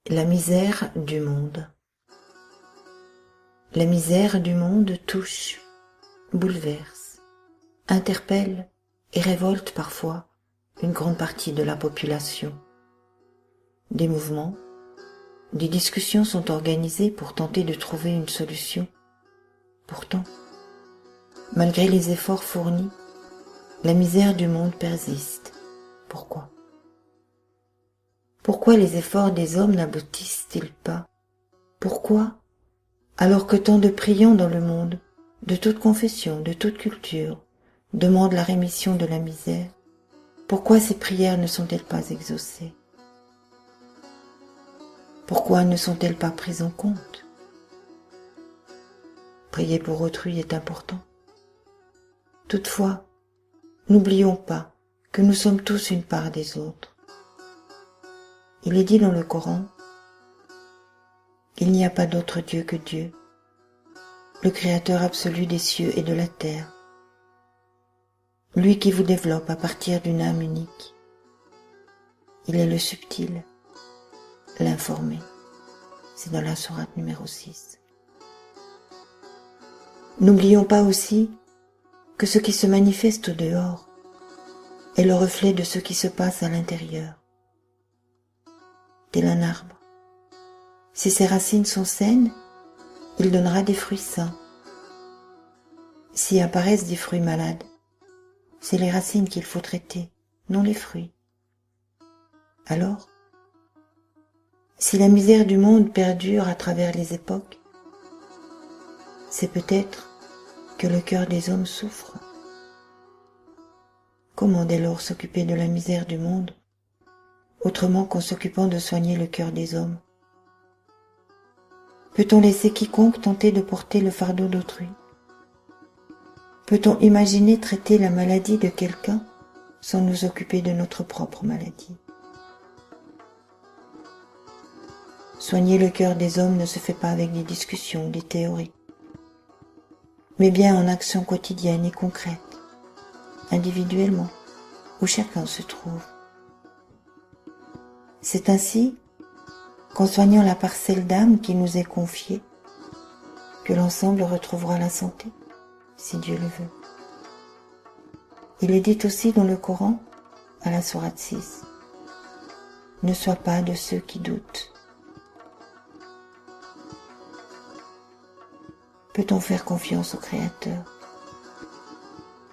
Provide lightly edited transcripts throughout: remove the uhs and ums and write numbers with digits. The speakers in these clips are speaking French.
La misère du monde. La misère du monde touche, bouleverse, interpelle et révolte parfois une grande partie de la population. Des mouvements, des discussions sont organisées pour tenter de trouver une solution. Pourtant, malgré les efforts fournis, la misère du monde persiste. Pourquoi ? Pourquoi les efforts des hommes n'aboutissent-ils pas ? Pourquoi, alors que tant de priants dans le monde, de toute confession, de toute culture, demandent la rémission de la misère, pourquoi ces prières ne sont-elles pas exaucées ? Pourquoi ne sont-elles pas prises en compte ? Prier pour autrui est important. Toutefois, n'oublions pas que nous sommes tous une part des autres. Il est dit dans le Coran, « Il n'y a pas d'autre Dieu que Dieu, le Créateur absolu des cieux et de la terre, lui qui vous développe à partir d'une âme unique. Il est le subtil, l'informé. » C'est dans la sourate numéro 6. N'oublions pas aussi que ce qui se manifeste au dehors est le reflet de ce qui se passe à l'intérieur. Tel un arbre. Si ses racines sont saines, il donnera des fruits sains. Si apparaissent des fruits malades, c'est les racines qu'il faut traiter, non les fruits. Alors, si la misère du monde perdure à travers les époques, c'est peut-être que le cœur des hommes souffre. Comment dès lors s'occuper de la misère du monde, autrement qu'en s'occupant de soigner le cœur des hommes ? Peut-on laisser quiconque tenter de porter le fardeau d'autrui ? Peut-on imaginer traiter la maladie de quelqu'un sans nous occuper de notre propre maladie ? Soigner le cœur des hommes ne se fait pas avec des discussions, des théories, mais bien en actions quotidiennes et concrètes, individuellement, où chacun se trouve. C'est ainsi qu'en soignant la parcelle d'âme qui nous est confiée, que l'ensemble retrouvera la santé, si Dieu le veut. Il est dit aussi dans le Coran, à la sourate 6, « Ne sois pas de ceux qui doutent. » Peut-on faire confiance au Créateur,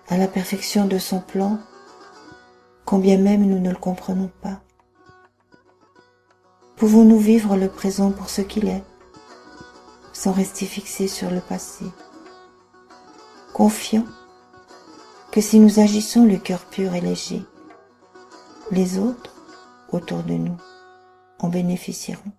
à la perfection de son plan, quand bien même nous ne le comprenons pas ? Pouvons-nous vivre le présent pour ce qu'il est, sans rester fixés sur le passé, confiants que si nous agissons le cœur pur et léger, les autres autour de nous en bénéficieront ?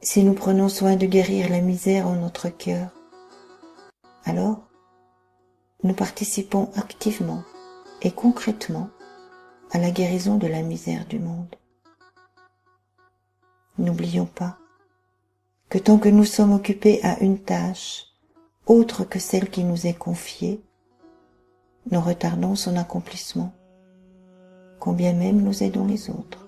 Si nous prenons soin de guérir la misère en notre cœur, alors nous participons activement et concrètement à la guérison de la misère du monde. N'oublions pas que tant que nous sommes occupés à une tâche autre que celle qui nous est confiée, nous retardons son accomplissement, quand bien même nous aidons les autres.